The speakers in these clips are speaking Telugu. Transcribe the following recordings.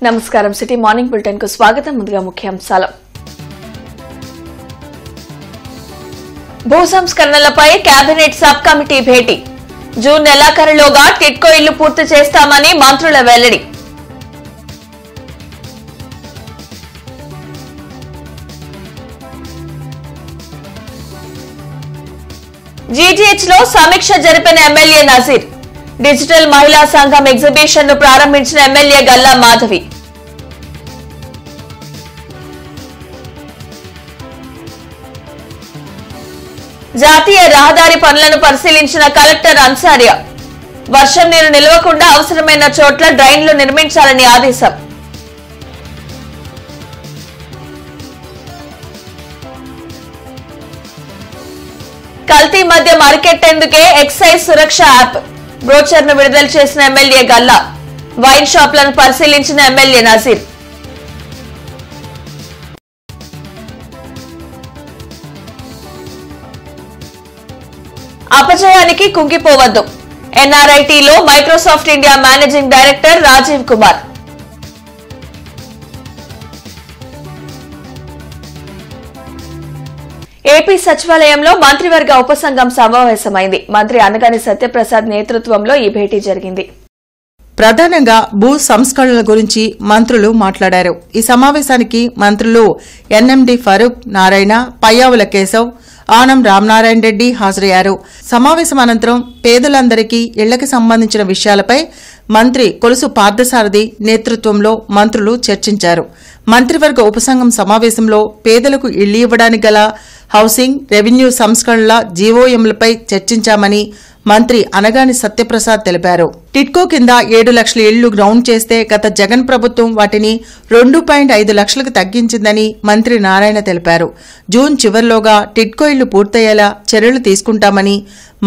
నమస్కారం సిటీ మార్నింగ్ బులెటిన్ కు స్వాగతం. ముందుగా ముఖ్యాంశాలు. భూ సంస్కరణలపై కేబినెట్ సబ్ కమిటీ భేటీ. జూన్ నెలాఖరులోగా టిట్కో ఇళ్లు పూర్తి చేస్తామని మంత్రుల వెల్లడి. జీజీహెచ్ లో సమీక్ష జరిపిన ఎమ్మెల్యే నజీర్. డిజిటల్ మహిళా సంఘం ఎగ్జిబిషన్ ను ప్రారంభించిన ఎమ్మెల్యే గల్లా మాధవి. జాతీయ రహదారి పనులను పరిశీలించిన కలెక్టర్ అన్సారియా. వర్షం నీరు నిలవకుండా అవసరమైన చోట్ల డ్రైన్లు నిర్మించాలని ఆదేశం. కల్తీ మద్యం అరికెట్టేందుకే ఎక్సైజ్ సురక్ష యాప్. బ్రోచర్ ను విడుదల చేసిన ఎమ్మెల్యే గల్లా. వైన్ షాప్లను పరిశీలించిన ఎమ్మెల్యే నజీర్. అపజయానికి కుంగిపోవద్దు. ఎన్ఆర్ఐటీలో Microsoft India managing director Rajeev Kumar. AP సచివాలయంలో మంత్రివర్గ ఉపసంఘం సమావేశమైంది. మంత్రి అనగాని సత్యప్రసాద్ నేతృత్వంలో ఈ భేటీ జరిగింది. ప్రధానంగా భూ సంస్కరణల గురించి మంత్రులు మాట్లాడారు. ఈ సమావేశానికి మంత్రులు ఎన్ఎండి ఫరూక్, నారాయణ, పయ్యావుల కేశవ్, ఆనం రామనారాయణ రెడ్డి హాజరయ్యారు. సమావేశం అనంతరం పేదలందరికీ ఇళ్లకి సంబంధించిన విషయాలపై మంత్రి కొలుసు పార్థసారథి నేతృత్వంలో మంత్రులు చర్చించారు. మంత్రివర్గ ఉపసంఘం సమావేశంలో పేదలకు ఇళ్లు ఇవ్వడానికి గల హౌసింగ్, రెవెన్యూ సంస్కరణల జీవోఎంలపై చర్చించామని మంత్రి అనగాని సత్యప్రసాద్ తెలిపారు. టిట్కో కింద 7 లక్షల ఇళ్లు గ్రౌండ్ చేస్తే గత జగన్ ప్రభుత్వం వాటిని 2.5 లక్షలకు తగ్గించిందని మంత్రి నారాయణ తెలిపారు. జూన్ చివరిలోగా టిట్కో ఇళ్లు పూర్తయ్యేలా చర్యలు తీసుకుంటామని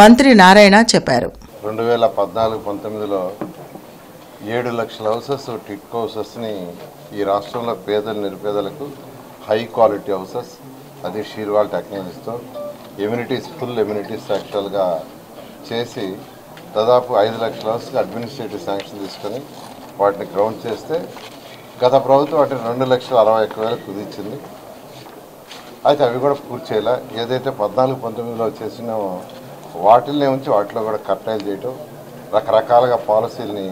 మంత్రి నారాయణ చెప్పారు. 2014-19లో 7 లక్షల హౌసెస్ టిట్కో హౌసెస్ని ఈ రాష్ట్రంలో పేదలు నిరుపేదలకు హై క్వాలిటీ హౌసెస్, అది షీర్వాల్ టెక్నాలజీతో ఎమ్యూనిటీస్, ఫుల్ ఎమ్యూనిటీస్ యాక్చువల్గా చేసి దాదాపు 5 లక్షల హౌస్కి అడ్మినిస్ట్రేటివ్ శాంక్షన్ తీసుకొని వాటిని గ్రౌండ్ చేస్తే గత ప్రభుత్వం వాటిని 2,61,100 కుదించింది. అయితే అవి కూడా పూర్తి చేయాల. ఏదైతే 14-19లో చేసినామో వాటిల్నే ఉంచి వాటిలో కూడా కట్టాయిలు చేయటం, రకరకాలుగా పాలసీలని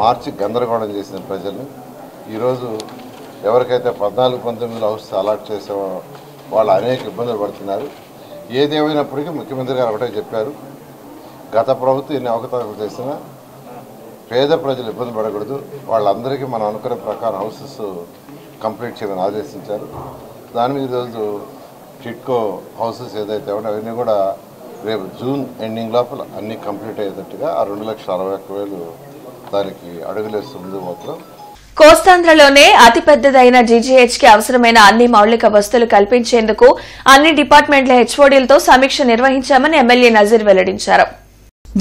మార్చి గందరగోళం చేసిన ప్రజల్ని. ఈరోజు ఎవరికైతే 14-19లో హౌస్ అలాట్ చేసామో వాళ్ళు అనేక ఇబ్బందులు పడుతున్నారు. ఏదేమైనప్పటికీ ముఖ్యమంత్రి గారు ఒకటే చెప్పారు, గత ప్రభుత్వం ఎన్ని అవకతవకలు చేసినా పేద ప్రజలు ఇబ్బంది పడకూడదు, వాళ్ళందరికీ మనం అనుకునే ప్రకారం హౌసెస్ కంప్లీట్ చేయమని ఆదేశించారు. దాని మీద ఈరోజు టిట్కో హౌసెస్ ఏదైతే ఉన్నాయో అవన్నీ కూడా రేపు జూన్ ఎండింగ్ లోపల అన్నీ కంప్లీట్ అయ్యేటట్టుగా ఆ 2,61,100 దానికి అడుగులేస్తూ ముందుకు పోతున్నాం. కోస్తాంధ్రలోనే అతిపెద్దదైన జీజీహెచ్ కి అవసరమైన అన్ని మౌలిక వసతులు కల్పించేందుకు అన్ని డిపార్ట్మెంట్ల హెచ్ఓడీలతో సమీక్ష నిర్వహించామని ఎమ్మెల్యే నజీర్ వెల్లడించారు.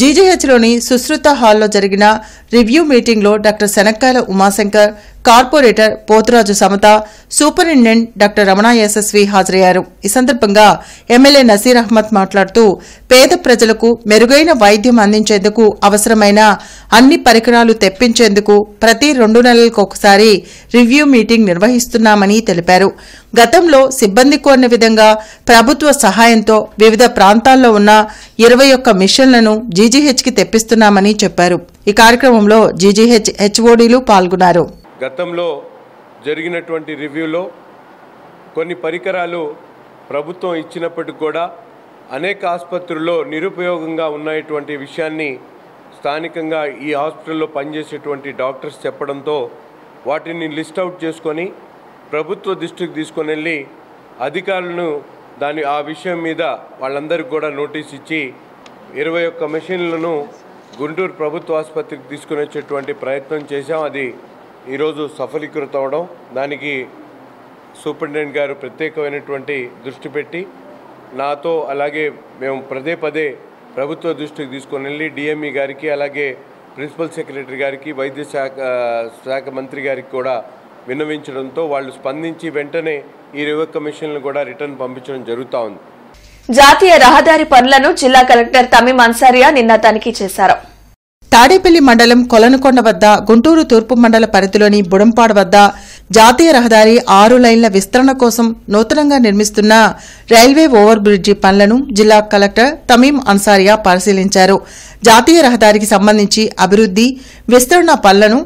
జీజీహెచ్లోని సుశ్రుత హాల్లో జరిగిన రివ్యూ మీటింగ్లో doctor Shanakkayala Umashankar, corporator Poturaju Samata, superintendent doctor Ramana Yashasvi హాజరయ్యారు. ఈ సందర్భంగా ఎమ్మెల్యే నసీర్ అహ్మద్ మాట్లాడుతూ పేద ప్రజలకు మెరుగైన వైద్యం అందించేందుకు అవసరమైన అన్ని పరికరాలు తెప్పించేందుకు ప్రతి 2 నెలలకు ఒకసారి రివ్యూ మీటింగ్ నిర్వహిస్తున్నామని తెలిపారు. గతంలో సిబ్బంది కోరిన విధంగా ప్రభుత్వ సహాయంతో వివిధ ప్రాంతాల్లో ఉన్న 21 మిషన్లను జీజీహెచ్కి తెప్పిస్తున్నామని చెప్పారు. ఈ కార్యక్రమంలో జీజీహెచ్ హెచ్ఓడీలు పాల్గొన్నారు. గతంలో జరిగినటువంటి రివ్యూలో కొన్ని పరికరాలు ప్రభుత్వం ఇచ్చినప్పటికి కూడా అనేక ఆసుపత్రుల్లో నిరుపయోగంగా ఉన్నటువంటి విషయాన్ని స్థానికంగా ఈ హాస్పిటల్లో పనిచేసేటువంటి డాక్టర్స్ చెప్పడంతో వాటిని లిస్ట్ అవుట్ చేసుకొని ప్రభుత్వ దృష్టికి తీసుకొని వెళ్ళి అధికారులను ఆ విషయం మీద వాళ్ళందరికీ కూడా నోటీస్ ఇచ్చి 21 మెషిన్లను గుంటూరు ప్రభుత్వ ఆసుపత్రికి తీసుకుని వచ్చేటువంటి ప్రయత్నం చేశాం. అది ఈరోజు సఫలీకృతం అవడం, దానికి సూపరింటెండెంట్ గారు ప్రత్యేకమైనటువంటి దృష్టి పెట్టి నాతో అలాగే మేము పదే ప్రభుత్వ దృష్టికి తీసుకొని వెళ్ళి డిఎంఈ గారికి, అలాగే ప్రిన్సిపల్ సెక్రటరీ గారికి, వైద్య శాఖ మంత్రి గారికి కూడా విన్నవించడంతో వాళ్ళు స్పందించి వెంటనే ఈ 21 మిషన్లను కూడా రిటర్న్ పంపించడం జరుగుతూ ఉంది. జాతీయ రహదారి పనులను జిల్లా కలెక్టర్ తమీం అన్సారియా నిన్న తనిఖీ చేశారు. తాడేపల్లి మండలం కొలనుకొండ వద్ద గుంటూరు తూర్పు మండల పరిధిలోని బుడంపాడు వద్ద జాతీయ రహదారి 6 లైన్ల విస్తరణ కోసం నూతనంగా నిర్మిస్తున్న రైల్వే ఓవర్ బ్రిడ్జి పనులను జిల్లా కలెక్టర్ తమీం అన్సారియా పరిశీలించారు. జాతీయ రహదారికి సంబంధించి అభివృద్ది, విస్తరణ పనులను,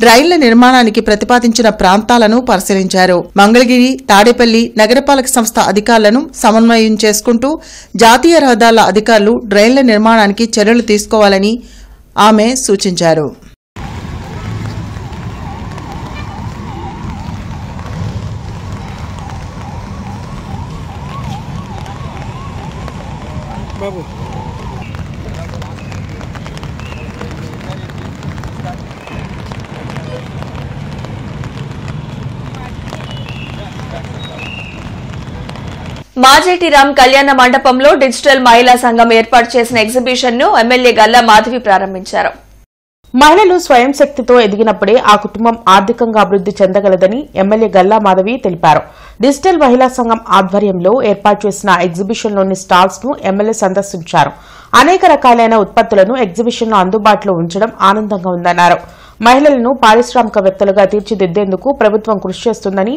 రైళ్ల నిర్మాణానికి ప్రతిపాదించిన ప్రాంతాలను పరిశీలించారు. మంగళగిరి, తాడేపల్లి నగరపాలక సంస్థ అధికారులను సమన్వయం చేసుకుంటూ జాతీయ రహదారుల అధికారులు రైళ్ల నిర్మాణానికి చర్యలు తీసుకోవాలని ఆమె సూచించారు. మాజేటిరామ్ కళ్యాణ మండపంలో డిజిటల్ మహిళా సంఘం ఏర్పాటు చేసిన ఎగ్జిబిషన్ ను ఎమ్మెల్యే గల్లా మాధవి ప్రారంభించారు. మహిళలు స్వయం శక్తితో ఎదిగినప్పుడే ఆ కుటుంబం ఆర్థికంగా అభివృద్ది చెందగలదని ఎమ్మెల్యే గల్లా మాధవి తెలిపారు. డిజిటల్ మహిళా సంఘం ఆధ్వర్యంలో ఏర్పాటు చేసిన ఎగ్జిబిషన్లోని స్టాల్స్ ను ఎమ్మెల్యే సందర్శించారు. అనేక రకాలైన ఉత్పత్తులను ఎగ్జిబిషన్లో అందుబాటులో ఉంచడం ఆనందంగా ఉందన్నారు. మహిళలను పారిశ్రామికవేత్తలుగా తీర్చిదిద్దేందుకు ప్రభుత్వం కృషి చేస్తుందని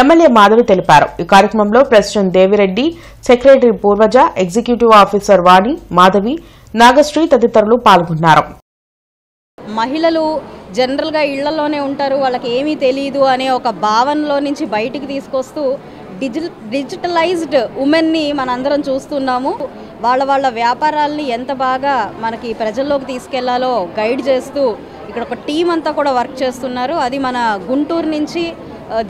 ఎమ్మెల్యే మాధవి తెలిపారు. ఈ కార్యక్రమంలో president Devireddy, secretary Purvaja, executive officer Vani, Madhavi, Nagasri తదితరులు పాల్గొన్నారు. మహిళలు జనరల్గా ఇళ్లలోనే ఉంటారు, వాళ్ళకి ఏమీ తెలియదు అనే ఒక భావనలో నుంచి బయటికి తీసుకొస్తూ డిజిటలైజ్డ్ ఉమెన్ని మనందరం చూస్తున్నాము. వాళ్ళ వ్యాపారాలని ఎంత బాగా మనకి ప్రజల్లోకి తీసుకెళ్లాలో గైడ్ చేస్తూ ఇక్కడ ఒక టీం అంతా కూడా వర్క్ చేస్తున్నారు. అది మన గుంటూరు నుంచి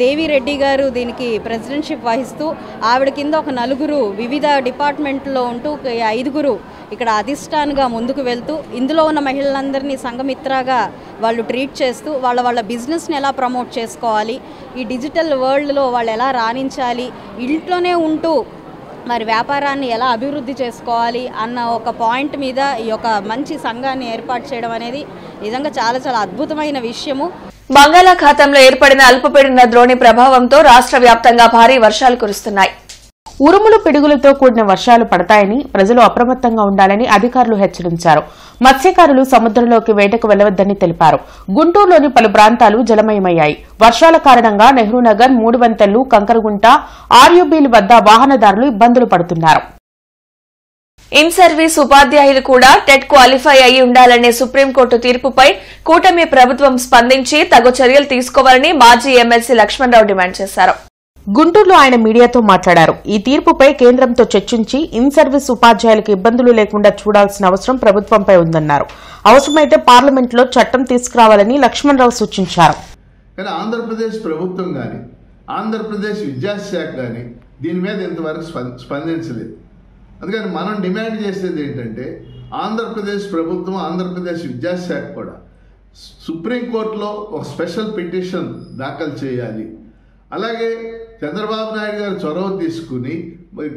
దేవిరెడ్డి గారు దీనికి ప్రెసిడెంట్షిప్ వహిస్తూ, ఆవిడ కింద ఒక 4 వివిధ డిపార్ట్మెంట్లో ఉంటూ 5 ఇక్కడ అధిష్టానంగా ముందుకు వెళ్తూ, ఇందులో ఉన్న మహిళలందరినీ సంఘమిత్రగా వాళ్ళు ట్రీట్ చేస్తూ వాళ్ళ బిజినెస్ని ఎలా ప్రమోట్ చేసుకోవాలి, ఈ డిజిటల్ వరల్డ్లో వాళ్ళు ఎలా రాణించాలి, ఇంట్లోనే ఉంటూ మరి వ్యాపారాన్ని ఎలా అభివృద్ధి చేసుకోవాలి అన్న ఒక పాయింట్ మీద ఈ యొక్క మంచి సంఘాన్ని ఏర్పాటు చేయడం అనేది నిజంగా చాలా చాలా అద్భుతమైన విషయము. బంగాళాఖాతంలో ఏర్పడిన అల్పపీడన ద్రోణి ప్రభావంతో రాష్ట్ర వ్యాప్తంగా భారీ వర్షాలు కురుస్తున్నాయి. ఉరుములు, పిడుగులతో కూడిన వర్షాలు పడతాయని ప్రజలు అప్రమత్తంగా ఉండాలని అధికారులు హెచ్చరించారు. మత్స్యకారులు సముద్రంలోకి వేటకు వెళ్లవద్దని తెలిపారు. గుంటూరులోని పలు ప్రాంతాలు జలమయమయ్యాయి. వర్షాల కారణంగా నెహ్రూనగర్, మూడువంతెల్లు, కంకరగుంట, ఆర్యూబీల వద్ద వాహనదారులు ఇబ్బందులు పడుతున్నారు. ఇన్ సర్వీస్ ఉపాధ్యాయులు కూడా టెట్ క్వాలిఫై అయి ఉండాలనే సుప్రీంకోర్టు తీర్పుపై కూటమి ప్రభుత్వం స్పందించి తగు చర్యలు తీసుకోవాలని మాజీ ఎమ్మెల్సీ లక్ష్మణరావు డిమాండ్ చేశారు. గుంటూరులో ఆయన మీడియాతో మాట్లాడారు. ఈ తీర్పుపై కేంద్రంతో చర్చించి ఇన్ సర్వీస్ ఉపాధ్యాయులకు ఇబ్బందులు లేకుండా చూడాల్సిన అవసరం ప్రభుత్వంపై ఉందన్నారు. అవసరమైతే పార్లమెంట్లో చట్టం తీసుకురావాలని లక్ష్మణరావు సూచించారు. కానీ ఆంధ్రప్రదేశ్ ప్రభుత్వం కానీ, ఆంధ్రప్రదేశ్ విద్యాశాఖ కానీ దీని మీద ఇంతవరకు స్పందించలేదు. అందుకని మనం డిమాండ్ చేసేది ఏంటంటే, ఆంధ్రప్రదేశ్ ప్రభుత్వం, ఆంధ్రప్రదేశ్ విద్యాశాఖ కూడా సుప్రీంకోర్టులో ఒక స్పెషల్ పిటిషన్ దాఖలు చేయాలి. అలాగే చంద్రబాబు నాయుడు గారు చొరవ తీసుకుని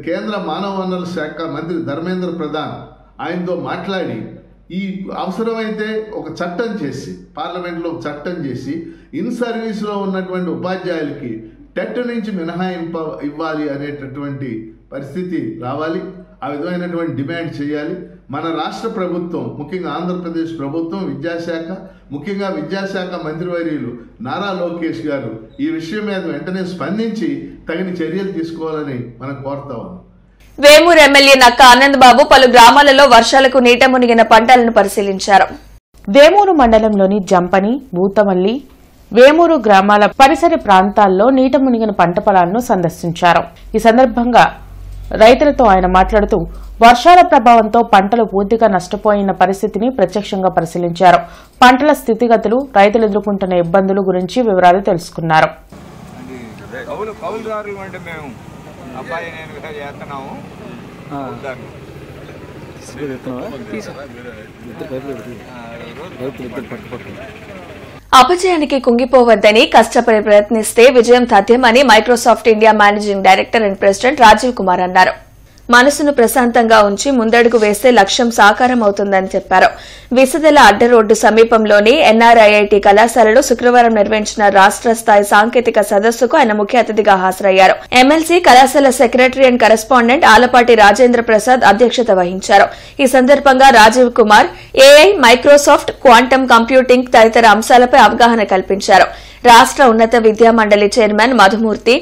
కేంద్ర మానవ వనరుల శాఖ మంత్రి ధర్మేంద్ర ప్రధాన్ ఆయనతో మాట్లాడి ఈ అవసరమైతే ఒక చట్టం చేసి, పార్లమెంట్లో చట్టం చేసి ఇన్ సర్వీస్లో ఉన్నటువంటి ఉపాధ్యాయులకి టెట్ నుంచి మినహాయింపు ఇవ్వాలి అనేటటువంటి పరిస్థితి రావాలి. ఆ విధమైనటువంటి డిమాండ్ చేయాలి. మన రాష్ట్ర ప్రభుత్వం, ముఖ్యంగా ఆంధ్రప్రదేశ్ ప్రభుత్వం, విద్యాశాఖ, ముఖ్యంగా విద్యాశాఖ మంత్రివర్యులు నారా లోకేష్ గారు ఈ విషయం మీద వెంటనే స్పందించి తగిన చర్యలు తీసుకోవాలని మనం కోరుతా ఉన్నాం. వేమూరు ఎమ్మెల్యే నక్క ఆనంద్ బాబు పలు గ్రామాలలో వర్షాలకు నీట మునిగిన పంటలను పరిశీలించారు. వేమూరు మండలంలోని జంపని, బూతమల్లి, వేమూరు గ్రామాల పరిసర ప్రాంతాల్లో నీట మునిగిన పంట పొలాలను సందర్శించారు. ఈ సందర్భంగా రైతులతో ఆయన మాట్లాడుతూ వర్షాల ప్రభావంతో పంటలు పూర్తిగా నష్టపోయిన పరిస్థితిని ప్రత్యక్షంగా పరిశీలించారు. పంటల స్థితిగతులు, రైతులు ఎదుర్కొంటున్న ఇబ్బందుల గురించి వివరాలు తెలుసుకున్నారు. అపజయానికి కుంగిపోవద్దని కష్టపడి ప్రయత్నిస్తే విజయం తథ్యమని Microsoft India managing director and president Rajiv Kumar అన్నారు. మనసును ప్రశాంతంగా ఉంచి ముందడుగు వేస్తే లక్ష్యం సాకారం అవుతుందని చెప్పారు. విసదెల అడ్డ రోడ్డు సమీపంలోని ఎన్ఆర్ఐఐటి కళాశాలలో శుక్రవారం నిర్వహించిన రాష్ట్ర స్థాయి సాంకేతిక సదస్సుకు ఆయన ముఖ్య అతిథిగా హాజరయ్యారు. ఎమ్మెల్సీ కళాశాల secretary and correspondent Alapati Rajendra Prasad అధ్యక్షత వహించారు. ఈ సందర్భంగా Rajiv Kumar AI, Microsoft, quantum computing తదితర అంశాలపై అవగాహన కల్పించారు. రాష్ట్ర ఉన్నత విద్యా మండలి చైర్మన్ మధుమూర్తి,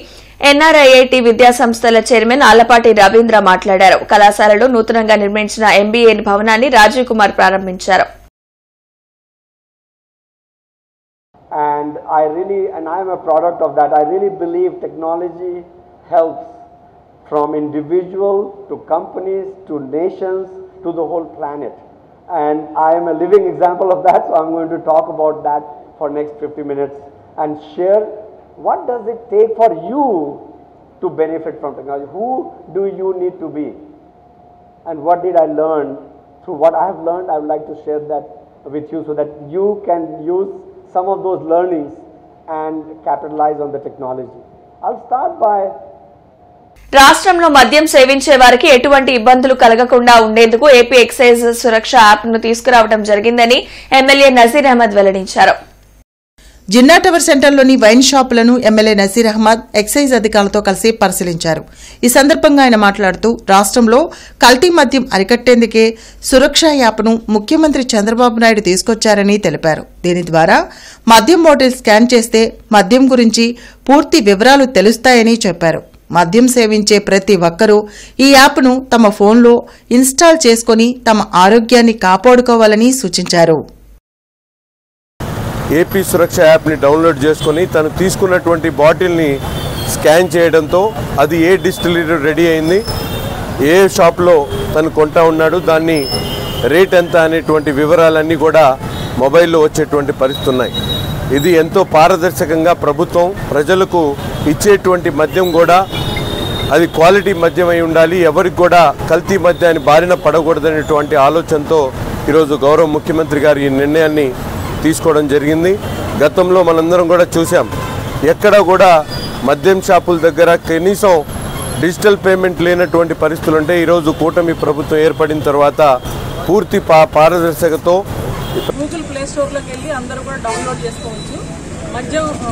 ఎన్ఆర్ఐఐటి విద్యా సంస్థల చైర్మన్ ఆలపాటి రవీంద్ర మాట్లాడారు. కళాశాలలో నూతనంగా నిర్మించిన ఎంబీఏ భవనాన్ని రాజీవ్ కుమార్ ప్రారంభించారు. And I am a product of that. I really believe technology helps from individual to companies to nations to the whole planet. And I am a living example of that, so I'm going to talk about that for next 50 minutes and share what does it take for you to benefit from technology. Who do you need to be? And what did I learn? Through what I have learned, I would like to share that with you so that you can use some of those learnings and capitalize on the technology. I'll start by రాష్ట్రంలో మద్యం సేవించే వారికి ఎటువంటి ఇబ్బందులు కలగకుండా ఉండేందుకు ఏపీ ఎక్సైజ్ సురక్ష యాప్ను తీసుకురావడం జరిగిందని ఎమ్మెల్యే నజీర్ అహ్మద్ వెల్లడించారు. జిన్నా టవర్ సెంటర్లోని వైన్ షాపులను ఎమ్మెల్యే నజీర్ అహ్మద్ ఎక్సైజ్ అధికారులతో కలిసి పరిశీలించారు. ఈ సందర్భంగా ఆయన మాట్లాడుతూ రాష్ట్రంలో కల్తీ మద్యం అరికట్టేందుకే సురక్ష యాప్ను ముఖ్యమంత్రి చంద్రబాబు నాయుడు తీసుకొచ్చారని తెలిపారు. దీని ద్వారా మద్యం బాటిల్ స్కాన్ చేస్తే మద్యం గురించి పూర్తి వివరాలు తెలుస్తాయని చెప్పారు. మద్యం సేవించే ప్రతి ఒక్కరూ ఈ యాప్ను తమ ఫోన్లో ఇన్స్టాల్ చేసుకుని తమ ఆరోగ్యాన్ని కాపాడుకోవాలని సూచించారు. ఏపీ సురక్ష యాప్ని డౌన్లోడ్ చేసుకొని తను తీసుకున్నటువంటి బాటిల్ని స్కాన్ చేయడంతో అది ఏ డిస్టిలరీ రెడీ అయింది, ఏ షాప్లో తను కొంటా ఉన్నాడు, దాన్ని రేట్ ఎంత అనేటువంటి వివరాలన్నీ కూడా మొబైల్లో వచ్చేటువంటి పరిస్థితి ఉన్నాయి. ఇది ఎంతో పారదర్శకంగా ప్రభుత్వం ప్రజలకు ఇచ్చేటువంటి మద్యం కూడా అది క్వాలిటీ మద్యం అయి ఉండాలి, ఎవరికి కూడా కల్తీ మద్యాన్ని బారిన పడకూడదనేటువంటి ఆలోచనతో ఈరోజు గౌరవ ముఖ్యమంత్రి గారు ఈ నిర్ణయాన్ని తీసుకోవడం జరిగింది. గతంలో మనందరం కూడా చూసాం, ఎక్కడ కూడా మద్యం షాపుల దగ్గర కనీసం డిజిటల్ పేమెంట్ లేనటువంటి పరిస్థితులు ఉంటే ఈరోజు కూటమి ప్రభుత్వం ఏర్పడిన తర్వాత పూర్తి పారదర్శకతో గూగుల్ ప్లే స్టోర్లోకి వెళ్ళి అందరూ కూడా డౌన్లోడ్ చేసుకోవచ్చు.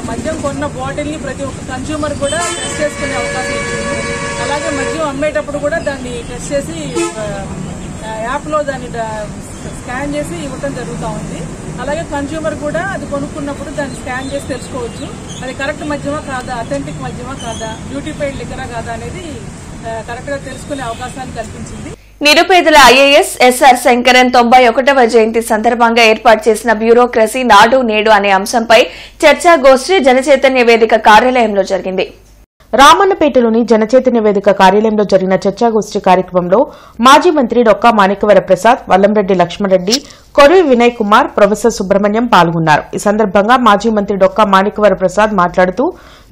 మద్యం కొన్న బాటిల్ని ప్రతి ఒక్క కన్స్యూమర్ కూడా టెస్ట్ చేసుకునే అవకాశం ఇచ్చింది. అలాగే మద్యం అమ్మేటప్పుడు కూడా దాన్ని టెస్ట్ చేసి యాప్లో దాన్ని స్కాన్ చేసి ఇవ్వటం జరుగుతూ ఉంది. అలాగే కన్స్యూమర్ కూడా అది కొనుక్కున్నప్పుడు దాన్ని స్కాన్ చేసి తెలుసుకోవచ్చు అది కరెక్ట్ మద్యమా కాదా, అథెంటిక్ మద్యమా కాదా, డ్యూటీ పెయిడ్ లిక్కరా కాదా అనేది కరెక్ట్గా తెలుసుకునే అవకాశాన్ని కల్పించింది. నిరుపేదల ఐఏఎస్ ఎస్ఆర్ శంకరన్ 91వ జయంతి సందర్భంగా ఏర్పాటు చేసిన బ్యూరోక్రసీ నాడు నేడు అనే అంశంపై చర్చాగోష్ఠి జనచైతన్య వేదిక కార్యాలయంలో జరిగింది. రామన్నపేటలోని జనచైతన్య వేదిక కార్యాలయంలో జరిగిన చర్చాగోష్ఠి కార్యక్రమంలో మాజీ మంత్రి డొక్కా మాణిక్యవర ప్రసాద్, వల్లంరెడ్డి లక్ష్మణరెడ్డి, కొర్వి వినయ్ కుమార్, ప్రొఫెసర్ సుబ్రహ్మణ్యం పాల్గొన్నారు. ఈ సందర్భంగా మాజీ మంత్రి డొక్కా మాణిక్యవర ప్రసాద్ మాట్లాడుతూ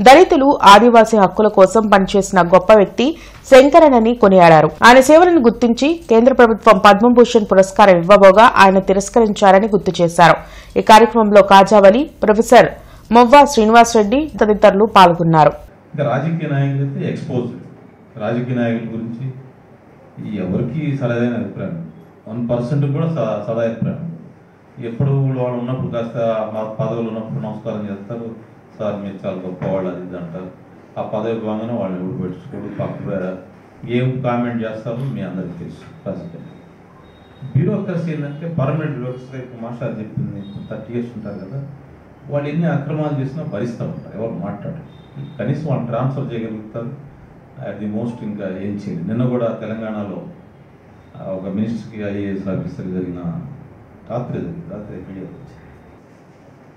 దళితులు, ఆదివాసీ హక్కుల కోసం పనిచేసిన గొప్ప వ్యక్తి శంకరన్ అని కొనియాడారు. ఆయన సేవలను గుర్తించి కేంద్ర ప్రభుత్వం పద్మభూషణ్ పురస్కారం ఇవ్వబోగా ఆయన తిరస్కరించారని గుర్తు చేశారు. ఈ కార్యక్రమంలో కాజావలి, ప్రొఫెసర్ మొవ్వా శ్రీనివాసరెడ్డి తదితరులు పాల్గొన్నారు. ఇంకా రాజకీయ నాయకులైతే ఎక్స్పోజ్, రాజకీయ నాయకుల గురించి ఎవరికి సరైన అభిప్రాయం 1% కూడా సదా అభిప్రాయం. ఎప్పుడు వాళ్ళు ఉన్నప్పుడు కాస్త మా పదవులు ఉన్నప్పుడు నమస్కారం చేస్తారు, సార్ మీరు చాలా గొప్పవాళ్ళు అది ఇది అంటారు. ఆ పదవి భాగంగా వాళ్ళు ఎవరు పెట్టుకోడు, పక్క ఏం కామెంట్ చేస్తారో మీ అందరికీ తెలుసు. రాజకీయ బ్యూరోక్రసీ ఏంటంటే పర్మనెంట్ బ్యూరోక్రసీ. మాస్టర్ చెప్పింది 30 years ఉంటారు కదా, వాళ్ళు ఎన్ని అక్రమాలు చేసినా భరిస్తూ ఉంటారు, ఎవరు మాట్లాడరు. కనీసం వాళ్ళు ట్రాన్స్ఫర్ చేయగలుగుతారు. అట్ ది మోస్ట్ ఇంకా ఏం చేయలేదు. నిన్న కూడా తెలంగాణలో ఒక మినిస్టర్కి ఐఏఎస్ ఆఫీసర్ జరిగిన రాత్రి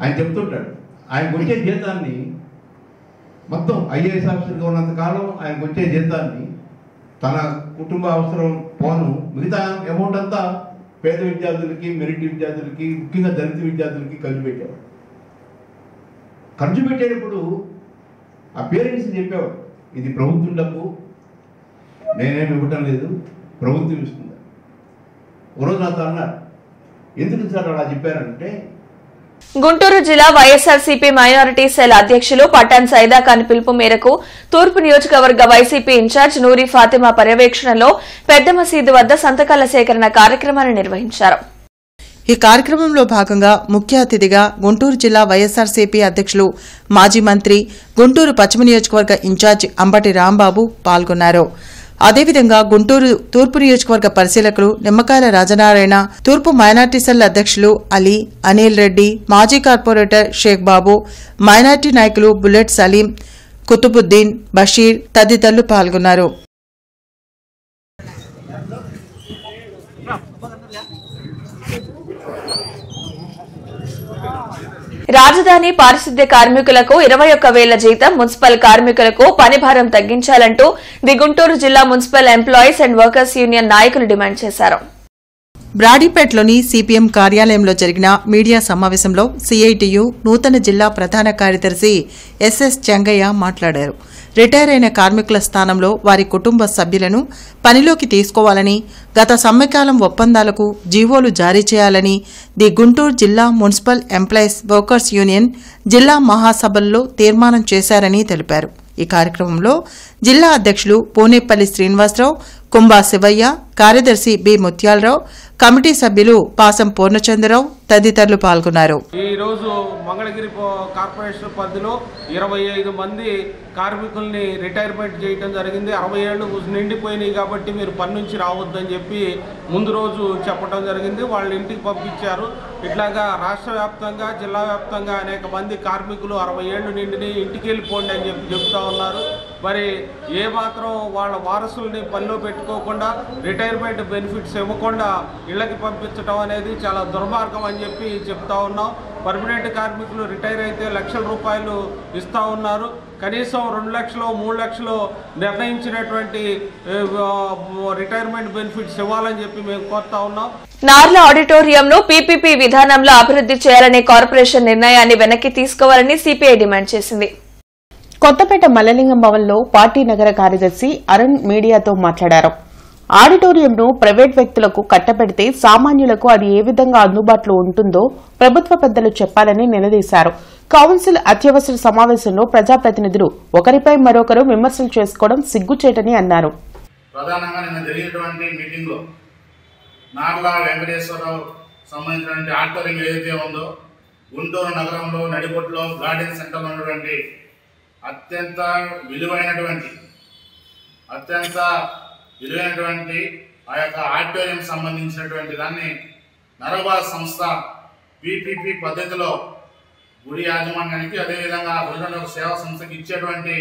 ఆయన చెప్తుంటాడు, ఆయనకు వచ్చే జీతాన్ని మొత్తం ఐఏఎస్ ఆఫీసర్గా ఉన్నంత కాలం ఆయనకు వచ్చే జీతాన్ని తన కుటుంబ అవసరం పోను మిగతా అమౌంట్ అంతా పేద విద్యార్థులకి, మెరిట్ విద్యార్థులకి, ముఖ్యంగా దళిత విద్యార్థులకి ఖర్చు పెట్టేవాడు. ఖర్చు పెట్టేటప్పుడు ఆ పేరెంట్స్ చెప్పేవాడు, ఇది ప్రభుత్వం డబ్బు, నేనేమి ఇవ్వటం లేదు, ప్రభుత్వం ఇస్తుంది. ఒకరోజు నాతో అన్నారు, ఎందుకు సార్ అలా చెప్పారంటే గుంటూరు జిల్లా వైఎస్ఆర్సీపీ మైనారిటీ సెల్ అధ్యక్షులు పఠాన్ సైదా ఖాన్ పిలుపు మేరకు తూర్పు నియోజకవర్గ వైసీపీ ఇన్ఛార్జ్ నూరి ఫాతిమా పర్యవేక్షణలో పెద్ద మసీదు వద్ద సంతకాల సేకరణ కార్యక్రమాన్ని నిర్వహించారు. ఈ కార్యక్రమంలో భాగంగా ముఖ్య అతిథిగా గుంటూరు జిల్లా వైఎస్ఆర్సీపీ అధ్యక్షులు మాజీ మంత్రి గుంటూరు పశ్చిమ నియోజకవర్గ ఇన్ఛార్జ్ అంబటి రాంబాబు పాల్గొన్నారు. అదేవిధంగా గుంటూరు తూర్పు నియోజకవర్గ పరిశీలకులు నిమ్మకాయల రాజనారాయణ, తూర్పు మైనార్టీ సెల్ అధ్యక్షులు అలీ, అనిల్ రెడ్డి, మాజీ కార్పొరేటర్ షేక్ బాబు, మైనార్టీ నాయకులు బుల్లెట్ సలీం, కుతుబుద్దీన్, బషీర్ తదితరులు పాల్గొన్నారు. రాజధాని పారిశుద్ధ్య కార్మికులకు 21,000 జీతం, మున్సిపల్ కార్మికులకు పనిభారం తగ్గించాలంటూ ది గుంటూరు జిల్లా municipal employees and workers union నాయకులు డిమాండ్ చేశారు. బ్రాడీపేట్లోని సిపిఎం కార్యాలయంలో జరిగిన మీడియా సమావేశంలో సిఐటియు నూతన జిల్లా ప్రధాన కార్యదర్శి ఎస్ఎస్ చెంగయ్య మాట్లాడారు. రిటైర్ అయిన కార్మికుల స్థానంలో వారి కుటుంబ సభ్యులను పనిలోకి తీసుకోవాలని, గత సమ్మెకాలం ఒప్పందాలకు జీవోలు జారీ చేయాలని ది గుంటూరు జిల్లా మున్సిపల్ ఎంప్లాయీస్ వర్కర్స్ యూనియన్ జిల్లా మహాసభల్లో తీర్మానం చేశారని తెలిపారు. ఈ కార్యక్రమంలో జిల్లా అధ్యక్షులు పూనేపల్లి శ్రీనివాసరావు, కుంభా శివయ్య, కార్యదర్శి బి ముత్యాలరావు, కమిటీ సభ్యులు పాసం పూర్ణచంద్రరావు తదితరులు పాల్గొన్నారు. ఈ రోజు మంగళగిరి కార్పొరేషన్ పరిధిలో 25 మంది కార్మికుల్ని రిటైర్మెంట్ చేయడం జరిగింది. 60 ఏళ్లు నిండిపోయినాయి కాబట్టి మీరు పని నుంచి రావద్దని చెప్పి ముందు రోజు చెప్పడం జరిగింది. వాళ్ళ ఇంటికి పంపించారు. ఇట్లాగా రాష్ట్ర వ్యాప్తంగా, జిల్లా వ్యాప్తంగా అనేక మంది కార్మికులు 60 ఏళ్లు నిండిని ఇంటికి వెళ్ళిపోండి అని చెప్పి చెప్తా ఉన్నారు. మరి ఏమాత్రం వాళ్ళ వారసుల్ని పనిలో పెట్టుకోకుండా, రిటైర్మెంట్ బెనిఫిట్స్ ఇవ్వకుండా ఇళ్లకి పంపించడం అనేది చాలా దుర్మార్గం అని చెప్పి చెప్తా ఉన్నాం. పర్మనెంట్ కార్మికులు రిటైర్ అయితే లక్షల రూపాయలు ఇస్తూ ఉన్నారు. కనీసం 2 లక్షలు 3 లక్షలు నిర్ణయించినటువంటి రిటైర్మెంట్ బెనిఫిట్స్ ఇవ్వాలని చెప్పి మేము కోరుతా ఉన్నాం. నార్ల ఆడిటోరియంను పీపీపీ విధానంలో అభివృద్ది చేయాలనే కార్పొరేషన్ నిర్ణయాన్ని వెనక్కి తీసుకోవాలని సిపిఐ డిమాండ్ చేసింది. కొత్తపేట మల్లలింగం భవన్లో పార్టీ నగర కార్యదర్శి అరుణ్ మీడియాతో మాట్లాడారు. ఆడిటోరియంను ప్రైవేట్ వ్యక్తులకు కట్టబెడితే సామాన్యులకు అది ఏ విధంగా అందుబాటులో ఉంటుందో ప్రభుత్వ పెద్దలు చెప్పాలని నిలదీశారు. కౌన్సిల్ అత్యవసర సమావేశంలో ప్రజాప్రతినిధులు ఒకరిపై మరొకరు విమర్శలు చేసుకోవడం సిగ్గుచేటని అన్నారు. ప్రధానంగా నిన్న జరిగినటువంటి మీటింగ్ లో నార్ల వెంకటేశ్వరరావు సంబంధించినటువంటి ఆడిటోరియం ఏదైతే ఉందో, గుంటూరు నగరంలో నడిబొట్టులో గార్డెన్ సెంటర్లో ఉన్నటువంటి అత్యంత విలువైనటువంటి ఆ యొక్క ఆడిటోరియం సంబంధించినటువంటి దాన్ని నరబాద్ సంస్థ పీపీపీ పద్ధతిలో గుడి యాజమాన్యానికి, అదేవిధంగా గుడిలో సేవా సంస్థకి ఇచ్చేటువంటి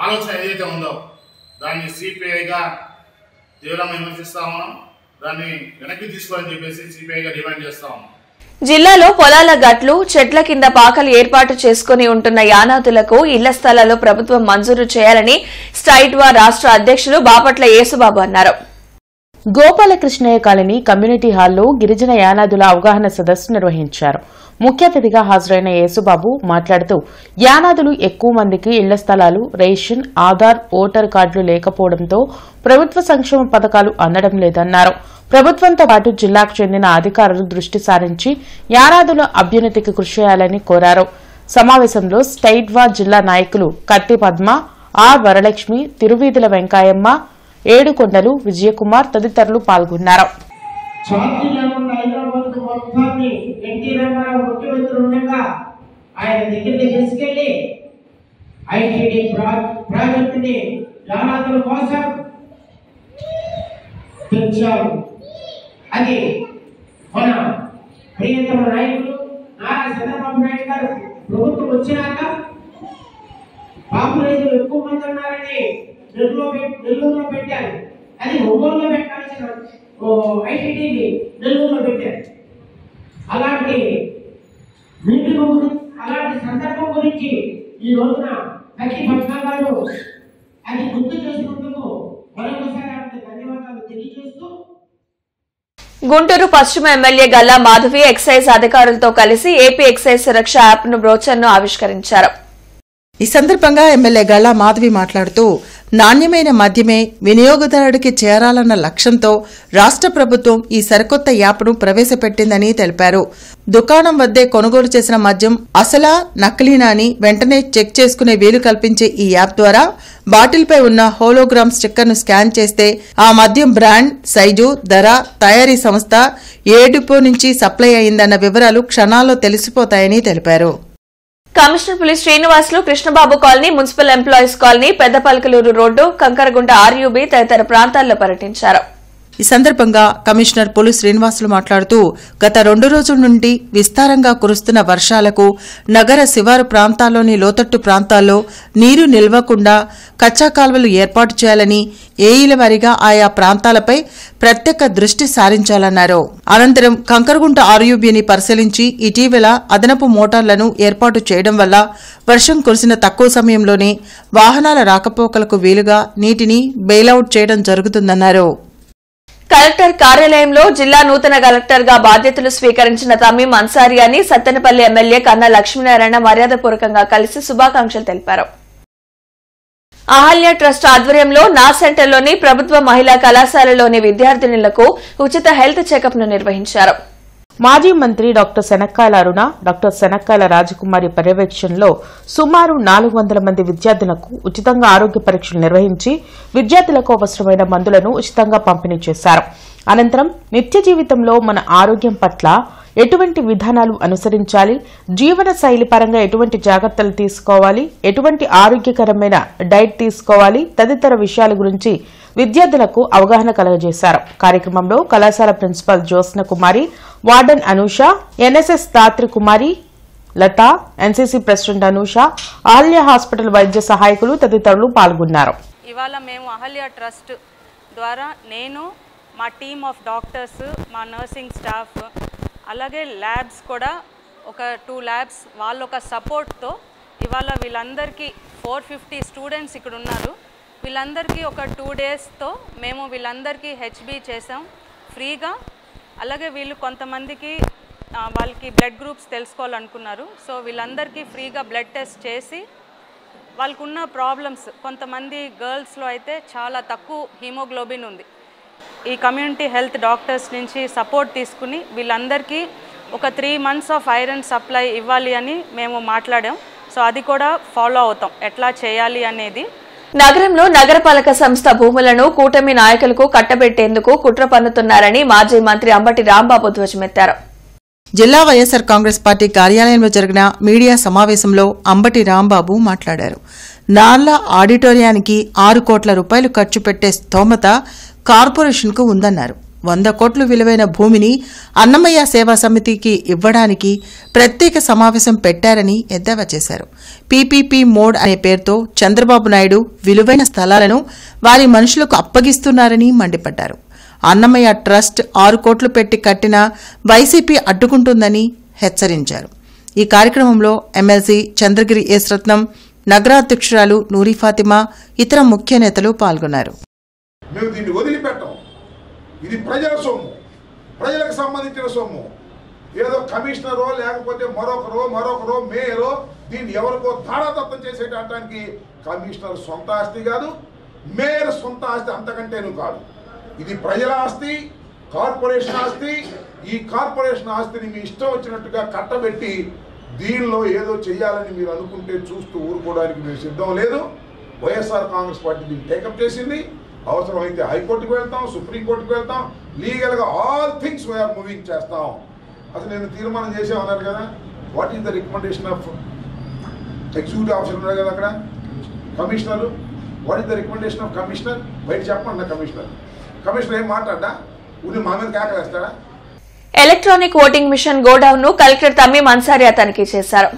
ఆలోచన ఏదైతే ఉందో దాన్ని సిపిఐగా తీవ్రంగా విమర్శిస్తా ఉన్నాం. దాన్ని వెనక్కి తీసుకోవాలని చెప్పేసి సిపిఐగా డిమాండ్ చేస్తా ఉన్నాం. జిల్లాలో పొలాల గట్లు, చెట్ల కింద పాకలు ఏర్పాటు చేసుకుని ఉంటున్న యానాదులకు ఇళ్ల స్థలాల్లో ప్రభుత్వం మంజూరు చేయాలని స్టైట్వా రాష్ట్ర అధ్యక్షులు బాపట్ల యేసుబాబు అన్నారు. గోపాలకృష్ణయ్య కాలనీ కమ్యూనిటీ హాల్లో గిరిజన యానాదుల అవగాహన సదస్సు నిర్వహించారు. ముఖ్య అతిథిగా హాజరైన యేసుబాబు మాట్లాడుతూ యానాదులు ఎక్కువ మందికి ఇళ్ల స్థలాలు, రేషన్, ఆధార్, ఓటర్ కార్డులు లేకపోవడంతో ప్రభుత్వ సంక్షేమ పథకాలు అందడం లేదన్నారు. ప్రభుత్వంతో పాటు జిల్లాకు చెందిన అధికారులు దృష్టి సారించి యానాదుల అభ్యున్నతికి కృషి చేయాలని కోరారు. సమావేశంలో స్టైట్వా జిల్లా నాయకులు కత్తి పద్మ, ఆర్ వరలక్ష్మి, తిరువీధుల వెంకాయమ్మ, ఏడుకొండలు, విజయకుమార్ తదితరులు పాల్గొన్నారు. ఆయన దగ్గరికి తీసుకెళ్లి ఐటీడీ ప్రాజెక్టుని యానాదుల కోసం తెచ్చారు. అది మన ప్రియతమ నాయకులు నారా చంద్రబాబు నాయుడు గారు ప్రభుత్వం వచ్చినాక పాపులేషన్ ఎక్కువ మంది ఉన్నారని నెల్లూరులో పెట్టారు. అది ఒంగోలులో పెట్టాల్సిన ఐటీడీని నెల్లూరులో పెట్టారు. అలాంటి అలాంటి సందర్భం గురించి ఈ రోజున ప్రతి పథకాలు అది గుర్తు చేసుకుంటూ మరొకసారి ధన్యవాదాలు తెలియజేస్తూ గుంటూరు పశ్చిమ ఎమ్మెల్యే గల్లా మాధవి ఎక్సైజ్ అధికారులతో కలిసి ఏపీ ఎక్సైజ్ సురక్ష యాప్ను బ్రోచర్ను ఆవిష్కరించారు. ఈ సందర్భంగా ఎమ్మెల్యే గల్లా మాధవి మాట్లాడుతూ నాణ్యమైన మద్యమే వినియోగదారుడికి చేరాలన్న లక్ష్యంతో రాష్ట్ర ప్రభుత్వం ఈ సరికొత్త యాప్ను ప్రవేశపెట్టిందని తెలిపారు. దుకాణం వద్దే కొనుగోలు చేసిన మద్యం అసలా నకిలీనా అని వెంటనే చెక్ చేసుకునే వీలు కల్పించే ఈ యాప్ ద్వారా బాటిల్పై ఉన్న హోలోగ్రామ్ స్టిక్కర్ను స్కాన్ చేస్తే ఆ మద్యం బ్రాండ్, సైజు, ధర, తయారీ సంస్థ, ఏ డిపో నుంచి సప్లై అయిందన్న వివరాలు క్షణాల్లో తెలిసిపోతాయని తెలిపారు. Commissioner Puli Srinivasulu Krishnababu colony, municipal employees colony, Peddapalakaluru road, Kankaragunta RUB తదితర ప్రాంతాల్లో పర్యటించారు. ఈ సందర్భంగా కమిషనర్ పులి శ్రీనివాసులు మాట్లాడుతూ గత 2 రోజుల నుండి విస్తారంగా కురుస్తున్న వర్షాలకు నగర శివారు ప్రాంతాల్లోని లోతట్టు ప్రాంతాల్లో నీరు నిల్వకుండా కచ్చా కాల్వలు ఏర్పాటు చేయాలని, ఏఈల వారీగా ఆయా ప్రాంతాలపై ప్రత్యేక దృష్టి సారించాలన్నారు. అనంతరం కంకరగుంట ఆర్యూబీని పరిశీలించి ఇటీవల అదనపు మోటార్లను ఏర్పాటు చేయడం వల్ల వర్షం కురిసిన తక్కువ సమయంలోనే వాహనాల రాకపోకలకు వీలుగా నీటిని బెయిలౌట్ చేయడం జరుగుతుందన్నారు. కలెక్టర్ కార్యాలయంలో జిల్లా నూతన కలెక్టర్ గా బాధ్యతలు స్వీకరించిన తమీం అన్సారియాని సత్తెనపల్లి ఎమ్మెల్యే కన్నా లక్ష్మీనారాయణ మర్యాదపూర్వకంగా కలిసి శుభాకాంక్షలు తెలిపారు. అహల్య ట్రస్ట్ ఆధ్వర్యంలో నా సెంటర్లోని ప్రభుత్వ మహిళా కళాశాలలోని విద్యార్థినులకు ఉచిత హెల్త్ చెకప్ ను నిర్వహించారు. మాజీ మంత్రి డాక్టర్ శనక్కాయల అరుణ, డాక్టర్ శనక్కాయల రాజకుమారి పర్యవేక్షణలో సుమారు 400 మంది విద్యార్థులకు ఉచితంగా ఆరోగ్య పరీక్షలు నిర్వహించి విద్యార్థులకు అవసరమైన మందులను ఉచితంగా పంపిణీ చేశారు. అనంతరం నిత్య జీవితంలో మన ఆరోగ్యం పట్ల ఎటువంటి విధానాలు అనుసరించాలి, జీవన శైలి పరంగా ఎటువంటి జాగ్రత్తలు తీసుకోవాలి, ఎటువంటి ఆరోగ్యకరమైన డైట్ తీసుకోవాలి తదితర విషయాల గురించి విద్యార్థులకు అవగాహన కలగజేశారు. కార్యక్రమంలో కళాశాల principal Jyotsna Kumari, warden Anusha, NSS Dhatri Kumari, Latha, NCC president Anusha, Ahalya hospital వైద్య సహాయకులు తదితరులు పాల్గొన్నారు. ఇవాళ మేము అహల్య ట్రస్ట్ ద్వారా నేను, మా టీమ్ ఆఫ్ డాక్టర్స్, మా నర్సింగ్ స్టాఫ్, అలాగే ల్యాబ్స్ కూడా ఒక 2 ల్యాబ్స్ వాళ్ళ ఒక సపోర్ట్తో ఇవాళ వీళ్ళందరికీ 450 స్టూడెంట్స్ ఇక్కడ ఉన్నారు. వీళ్ళందరికీ ఒక 2 డేస్తో మేము వీళ్ళందరికీ హెచ్బీ చేసాం ఫ్రీగా. అలాగే వీళ్ళు కొంతమందికి వాళ్ళకి బ్లడ్ గ్రూప్స్ తెలుసుకోవాలనుకున్నారు. సో వీళ్ళందరికీ ఫ్రీగా బ్లడ్ టెస్ట్ చేసి వాళ్ళకున్న ప్రాబ్లమ్స్, కొంతమంది గర్ల్స్లో అయితే చాలా తక్కువ హీమోగ్లోబిన్ ఉంది. ఈ కమ్యూనిటీ హెల్త్ డాక్టర్స్ నుంచి సపోర్ట్ తీసుకుని వీళ్ళందరికీ ఒక 3 months ఆఫ్ ఐరన్ సప్లై ఇవ్వాలి అని మేము మాట్లాడాం. సో అది కూడా ఫాలో అవుతాం ఎట్లా చేయాలి అనేది. నగరంలో నగరపాలక సంస్థ భూములను కూటమి నాయకులకు కట్టబెట్టేందుకు కుట్ర పన్నుతున్నారని మాజీ మంత్రి అంబటి రాంబాబు ధ్వజమెత్తారు. జిల్లా వైఎస్సార్ కాంగ్రెస్ పార్టీ కార్యాలయంలో జరిగిన మీడియా సమావేశంలో అంబటి రాంబాబు మాట్లాడారు. నార్ల ఆడిటోరియానికి 6 కోట్ల రూపాయలు ఖర్చు పెట్టే స్తోమత కార్పొరేషన్కు ఉందన్నారు. 100 కోట్ల విలువైన భూమిని అన్నమయ్య సేవా సమితికి ఇవ్వడానికి ప్రత్యేక సమావేశం పెట్టారని ఎద్దేవా చేశారు. పీపీపీ మోడ్ అనే పేరుతో చంద్రబాబు నాయుడు విలువైన స్థలాలను వారి మనుషులకు అప్పగిస్తున్నారని మండిపడ్డారు. అన్నమయ్య ట్రస్ట్ 6 కోట్లు పెట్టి కట్టిన వైసీపీ అడ్డుకుంటుందని హెచ్చరించారు. ఈ కార్యక్రమంలో ఎమ్మెల్సీ చంద్రగిరి ఎస్ రత్నం, నగరాధ్యక్షురాలు నూరి ఫాతిమా, ఇతర ముఖ్య నేతలు పాల్గొన్నారు. మేము దీన్ని వదిలిపెట్టాం. ఇది ప్రజల సొమ్ము, ప్రజలకు సంబంధించిన సొమ్ము. ఏదో కమిషనరో లేకపోతే మరొకరో మేయరో దీన్ని ఎవరికో ధారాదత్తం చేసేటానికి కమిషనర్ సొంత ఆస్తి కాదు, మేయర్ సొంత ఆస్తి అంతకంటేనూ కాదు. ఇది ప్రజల ఆస్తి, కార్పొరేషన్ ఆస్తి. ఈ కార్పొరేషన్ ఆస్తిని మీ ఇష్టం వచ్చినట్టుగా కట్టబెట్టి దీనిలో ఏదో చేయాలని మీరు అనుకుంటే చూస్తూ ఊరుకోవడానికి మేము సిద్ధం లేదు. వైఎస్ఆర్ కాంగ్రెస్ పార్టీ దీన్ని టేకప్ చేసింది. అవసరమైతే హైకోర్టుకు వెళ్తాం, సుప్రీంకోర్టుకు వెళ్తాం, లీగల్గా ఆల్ థింగ్స్ వీఆర్ మూవింగ్ చేస్తాం. అసలు నేను తీర్మానం చేసామన్నారు కదా, what is the recommendation of executive officer ఉన్నారు కదా అక్కడ commissioner, what is the recommendation of commissioner? బయట చెప్పండి. కమిషనర్ ఏం మాట్లాడా? ఊరి మా మీద కేకలేస్తాడా? ఎలక్ట్రానిక్ ఓటింగ్ మిషన్ గోడౌన్ ను కలెక్టర్ తమీం అన్సారియా తనిఖీ చేశారు.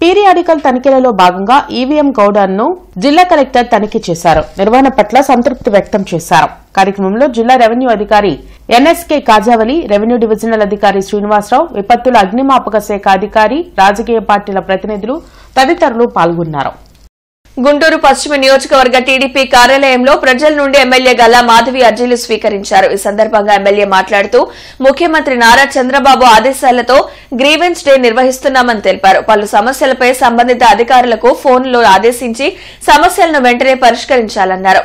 పీరియాడికల్ తనిఖీలలో భాగంగా ఈవీఎం గోడౌన్ ను జిల్లా కలెక్టర్ తనిఖీ చేశారు. నిర్వహణ పట్ల సంతృప్తి వ్యక్తం చేశారు. కార్యక్రమంలో జిల్లా రెవెన్యూ అధికారి ఎన్ఎస్కే కాజావలి, రెవెన్యూ డివిజనల్ అధికారి శ్రీనివాసరావు, విపత్తుల అగ్నిమాపక శాఖ అధికారి, రాజకీయ పార్టీల ప్రతినిధులు తదితరులు పాల్గొన్నారు. గుంటూరు పశ్చిమ నియోజకవర్గ టీడీపీ కార్యాలయంలో ప్రజల నుండి ఎమ్మెల్యే గల్లా మాధవి అర్జీలు స్వీకరించారు. ఈ సందర్భంగా ఎమ్మెల్యే మాట్లాడుతూ ముఖ్యమంత్రి నారా చంద్రబాబు ఆదేశాలతో గ్రీవెన్స్ డే నిర్వహిస్తున్నామని తెలిపారు. పలు సమస్యలపై సంబంధిత అధికారులకు ఫోన్లో ఆదేశించి సమస్యలను వెంటనే పరిష్కరించాలన్నారు.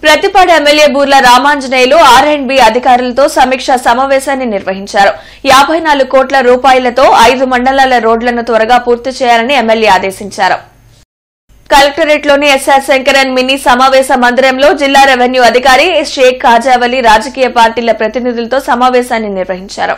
ప్రతిపాడు ఎమ్మెల్యే బూర్ల రామాంజనేయులు R&B అధికారులతో సమీక్షా సమావేశాన్ని నిర్వహించారు. 54 కోట్ల రూపాయలతో 5 మండలాల రోడ్లను త్వరగా పూర్తి చేయాలని ఎమ్మెల్యే ఆదేశించారు. కలెక్టరేట్లోని ఎస్ఆర్ శంకరన్ మినీ సమావేశ మందిరంలో జిల్లా రెవెన్యూ అధికారి షేక్ కాజావలి రాజకీయ పార్టీల ప్రతినిధులతో సమావేశాన్ని నిర్వహించారు.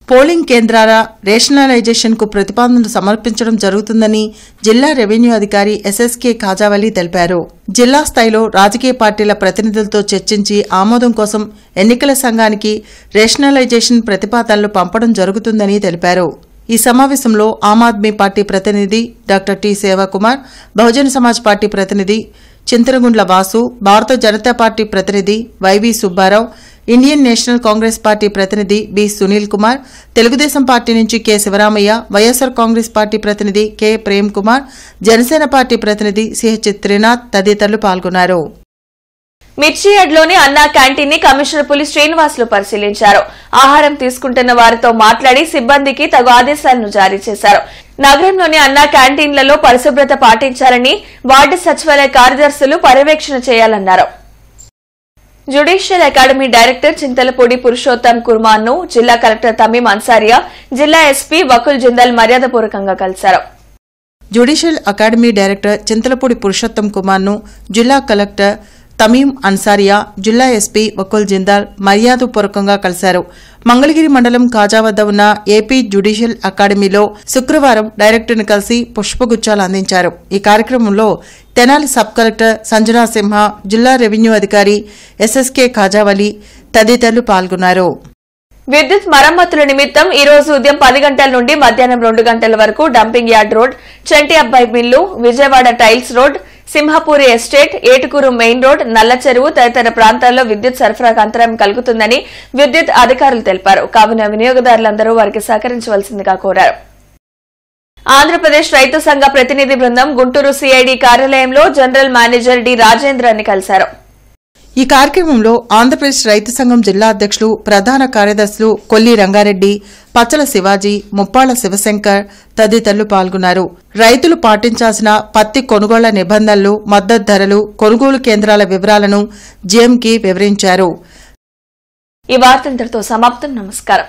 పోలింగ్ కేంద్రాల రేషనలైజేషన్ కు ప్రతిపాదనలు సమర్పించడం జరుగుతుందని జిల్లా రెవెన్యూ అధికారి SSK కాజావలి తెలిపారు. జిల్లా స్థాయిలో రాజకీయ పార్టీల ప్రతినిధులతో చర్చించి ఆమోదం కోసం ఎన్నికల సంఘానికి రేషనలైజేషన్ ప్రతిపాదనలు పంపడం జరుగుతుందని తెలిపారు. ఈ సమావేశంలో ఆమ్ ఆద్మీ పార్టీ ప్రతినిధి doctor T Sevakumar, Bahujan Samaj party ప్రతినిధి చింతరగుండ్ల వాసు, భారత జనతా పార్టీ ప్రతినిధి YV Subbarao, Indian National Congress party ప్రతినిధి బి సునీల్ కుమార్, తెలుగుదేశం పార్టీ నుంచి K Sivaramayya, YSR Congress party ప్రతినిధి కె ప్రేమ్ కుమార్, జనసేన పార్టీ ప్రతినిధి సిహెచ్ త్రినాథ్ తదితరులు పాల్గొన్నారు. మిర్చియాడ్లోని అన్నా క్యాంటీన్ ని కమిషనర్ పులి శ్రీనివాసులు పరిశీలించారు. ఆహారం తీసుకుంటున్న వారితో మాట్లాడి సిబ్బందికి తగు ఆదేశాలను జారీ చేశారు. నగరంలోని అన్నా క్యాంటీన్లలో పరిశుభ్రత పాటించాలని వార్డు సచివాలయ కార్యదర్శులు పర్యవేక్షణ చేయాలన్నారు. Judicial academy director Chintalapudi Purushottam Kurman ను జిల్లా కలెక్టర్ తమీం అన్సారియా, జిల్లా ఎస్పీ వకుల్ జిందాల్ మర్యాదపూర్వకంగా కలిశారు. Judicial academy director Chintalapudi Purushottam Kumar ను జిల్లా కలెక్టర్ తమీం అన్సారియా, జిల్లా ఎస్పీ వకుల్ జిందాల్ మర్యాదపూర్వకంగా కలిశారు. మంగళగిరి మండలం కాజా వద్ద ఉన్న ఏపీ జ్యుడిషియల్ అకాడమీలో శుక్రవారం డైరెక్టర్ను కలిసి పుష్పగుచ్చాలు అందించారు. ఈ కార్యక్రమంలో తెనాలి సబ్ కలెక్టర్ సంజనా సింహ, జిల్లా రెవెన్యూ అధికారి SSK కాజావలి తదితరులు పాల్గొన్నారు. విద్యుత్ మరమ్మతుల నిమిత్తం ఈ రోజు ఉదయం 10 గంటల నుండి మధ్యాహ్నం 2 గంటల వరకు డంపింగ్ యార్డ్ రోడ్, చంటి అబ్బాయి mill, Vijayawada tiles road, Simhapuri estate, Etukuru main road, నల్ల చెరువు తదితర ప్రాంతాల్లో విద్యుత్ సరఫరాకు అంతరాయం కలుగుతుందని విద్యుత్ అధికారులు తెలిపారు. కావున వినియోగదారులందరూ వారికి సహకరించవలసిందిగా కోరారు. ఆంధ్రప్రదేశ్ రైతు సంఘ ప్రతినిధి బృందం గుంటూరు సిఐడి కార్యాలయంలో జనరల్ మేనేజర్ డి రాజేంద్రని కలిశారు. ఈ కార్యక్రమంలో ఆంధ్రప్రదేశ్ రైతు సంఘం జిల్లా అధ్యక్షులు, ప్రధాన కార్యదర్శులు కొల్లి రంగారెడ్డి, పచ్చల శివాజీ, ముప్పాళ్ల శివశంకర్ తదితరులు పాల్గొన్నారు. రైతులు పాటించాల్సిన పత్తి కొనుగోళ్ల నిబంధనలు, మద్దతు ధరలు, కొనుగోలు కేంద్రాల వివరాలను జీఎంకి వివరించారు. ఈ వార్త ఇంతటితో సమాప్తం. నమస్కారం.